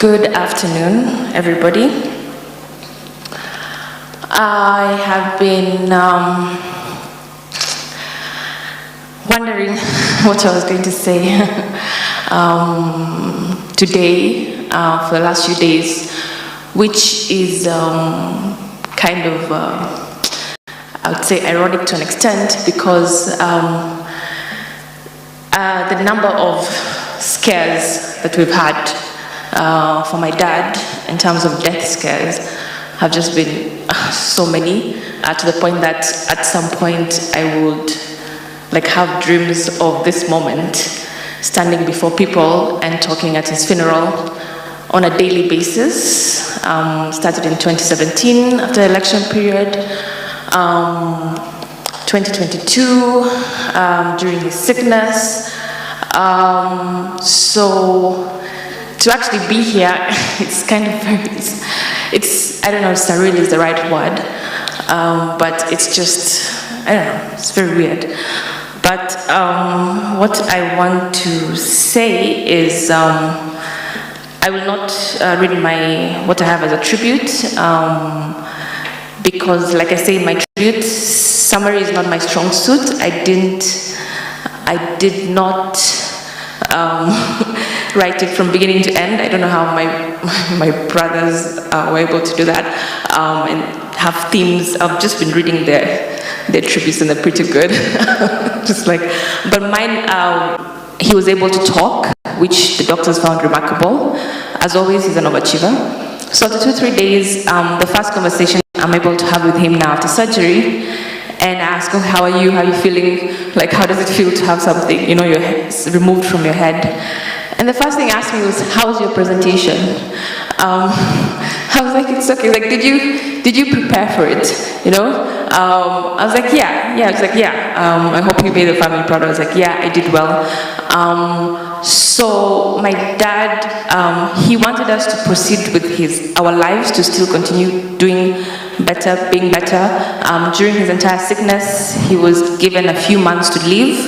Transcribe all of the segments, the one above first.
Good afternoon, everybody. I have been wondering what I was going to say today for the last few days, which is kind of, I would say, ironic to an extent, because the number of scares that we've had for my dad in terms of death scares have just been so many, to the point that at some point I would have dreams of this moment, standing before people and talking at his funeral on a daily basis. Started in 2017 after the election period, 2022 during his sickness. So to actually be here, it's kind of it's I don't know if surreal is the right word, but it's just, I don't know, it's very weird. But what I want to say is I will not read what I have as a tribute, because, like I say, my tribute summary is not my strong suit. I did not write it from beginning to end. I don't know how my brothers were able to do that and have themes. I've just been reading their tributes and they're pretty good. But mine, he was able to talk, which the doctors found remarkable. As always, he's an overachiever. So after 2-3 days, the first conversation I'm able to have with him now after surgery, and I ask him, how are you? How are you feeling? How does it feel to have something, your removed from your head? And the first thing he asked me was, how was your presentation? I was like, it's okay. Did you prepare for it? I was like, yeah. I was like, yeah. I hope you made the family proud. I was like, yeah, I did well. So my dad, he wanted us to proceed with our lives, to still continue doing better, being better. During his entire sickness, he was given a few months to live,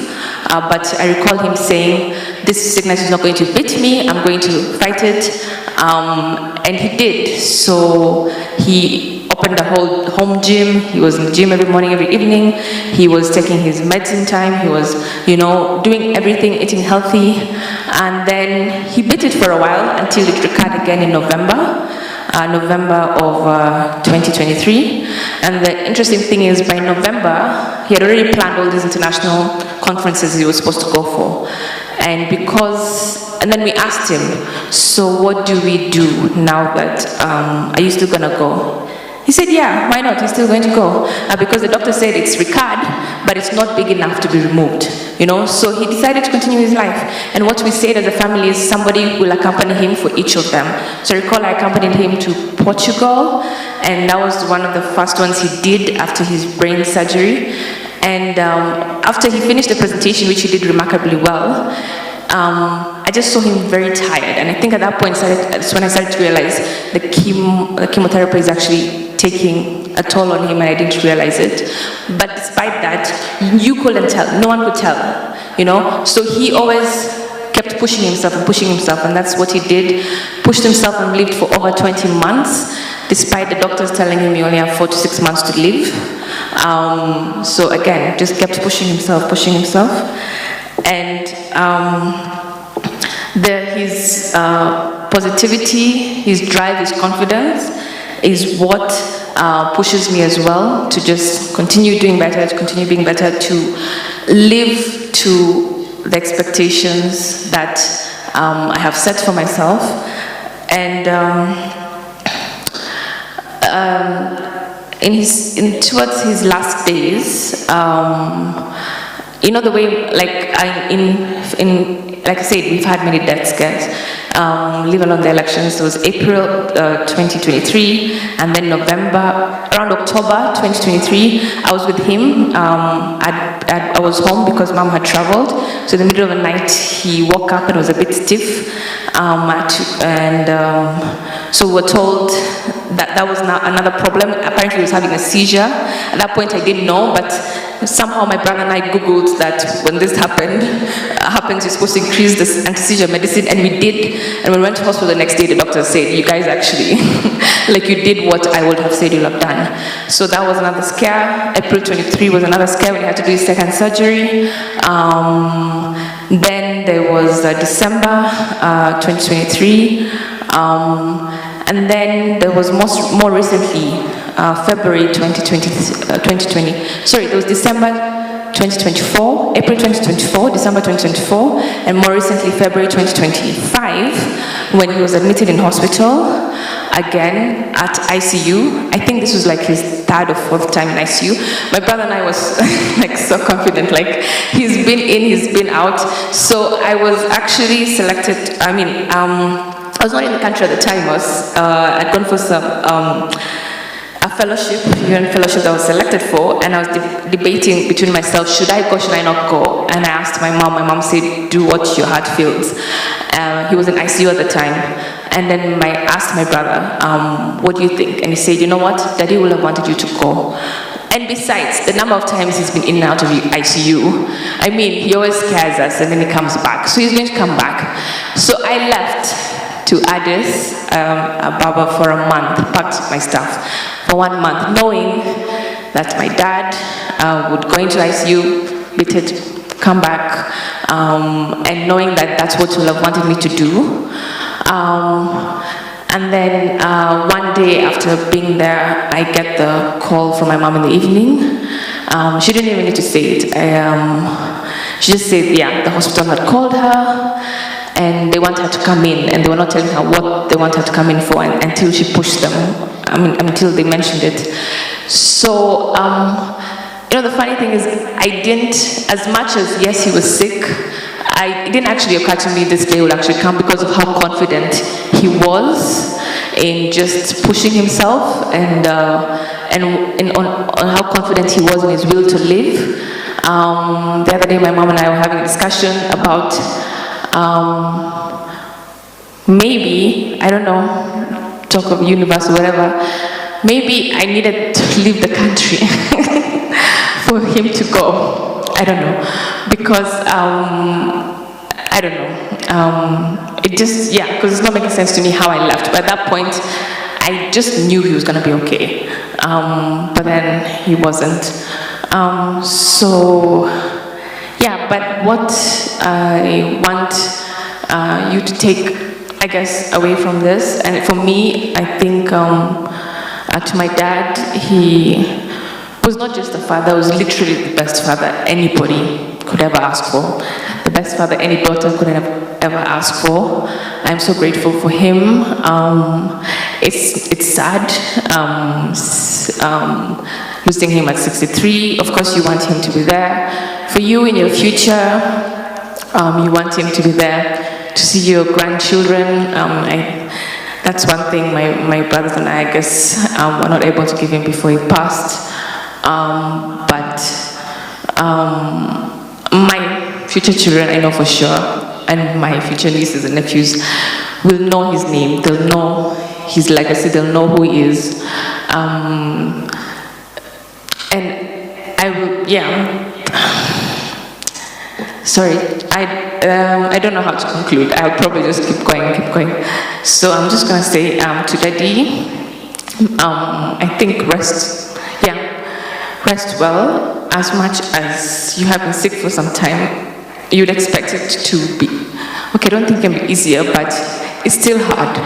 but I recall him saying, this sickness is not going to beat me, I'm going to fight it, and he did. So he opened a whole home gym. He was in the gym every morning, every evening. He was taking his medicine time. He was, doing everything, eating healthy. And then he beat it for a while until it recurred again in November of 2023. And the interesting thing is, by November, he had already planned all these international conferences he was supposed to go for. And then we asked him, so what do we do now that, are you still gonna go? He said, yeah, why not? He's still going to go. Because the doctor said it's recurred, but it's not big enough to be removed. So he decided to continue his life. And what we said as a family is somebody will accompany him for each of them. So I recall I accompanied him to Portugal, and that was one of the first ones he did after his brain surgery. And after he finished the presentation, which he did remarkably well, I just saw him very tired. And I think at that point, that's when I started to realize the chemotherapy is actually taking a toll on him, and I didn't realize it. But despite that, you couldn't tell. No one could tell, So he always kept pushing himself, and that's what he did. Pushed himself and lived for over 20 months, despite the doctors telling him he only had 4 to 6 months to live. So again, just kept pushing himself. And his positivity, his drive, his confidence is what pushes me as well to just continue doing better, to continue being better, to live to the expectations that I have set for myself. And towards his last days, the way, like I said, we've had many death scares. Leave alone the elections. It was April 2023, and then around October 2023, I was with him. I was home because Mom had traveled. So in the middle of the night, he woke up and was a bit stiff. So we were told that was now another problem. Apparently he was having a seizure. At that point I didn't know, but somehow my brother and I Googled that when this happens, you're supposed to increase this anti-seizure medicine, and we did. And when we went to hospital the next day, the doctor said, you guys actually, like you did what I would have said you'll have done. So that was another scare. April 23 was another scare when he had to do his second surgery. Then there was December 2023. And then there was more recently, February 2020, sorry, there was December 2024, April 2024, December 2024, and more recently February 2025, when he was admitted in hospital, again at ICU. I think this was like his third or fourth time in ICU. My brother and I was like so confident, like he's been in, he's been out. So I was actually selected, I was not in the country at the time. I'd gone for some a fellowship, UN fellowship that I was selected for, and I was debating between myself, should I go, should I not go? And I asked my mom. My mom said, do what your heart feels. He was in ICU at the time. And then I asked my brother, what do you think? And he said, you know what, Daddy would have wanted you to go. And besides, the number of times he's been in and out of ICU, I mean, he always scares us and then he comes back. So he's going to come back. So I left to Addis Ababa for a month, packed my stuff for 1 month, knowing that my dad would go into ICU, beat it, come back, and knowing that that's what he would have wanted me to do. And then one day after being there, I get the call from my mom in the evening. She didn't even need to say it. She just said, yeah, the hospital had called her and they want her to come in, and they were not telling her what they want her to come in for until she pushed them, until they mentioned it. So, the funny thing is, I didn't, as much as, yes, he was sick, it didn't actually occur to me this day would actually come because of how confident he was in just pushing himself and on how confident he was in his will to live. The other day my mom and I were having a discussion about maybe, I don't know, talk of universe or whatever, maybe I needed to leave the country for him to go. I don't know, because I don't know. It just, yeah, because it's not making sense to me how I left. But at that point, I just knew he was going to be okay. But then he wasn't. So, yeah, but what I want you to take, I guess, away from this, and for me, I think to my dad, he was not just a father, he was literally the best father anybody could ever ask for. The best father any daughter could ever ask for. I'm so grateful for him. It's sad losing him at 63. Of course, you want him to be there for you in your future. You want him to be there to see your grandchildren. That's one thing my brothers and I guess, were not able to give him before he passed. But my future children, I know for sure, and my future nieces and nephews will know his name. They'll know his legacy. They'll know who he is. And I will, yeah. Sorry, I don't know how to conclude. I'll probably just keep going. So I'm just gonna say to Daddy, I think rest well. As much as you have been sick for some time, you'd expect it to be, okay, I don't think it can be easier, but it's still hard.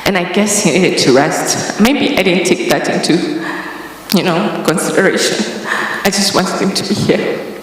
And I guess he needed to rest. Maybe I didn't take that into, consideration. I just wanted him to be here.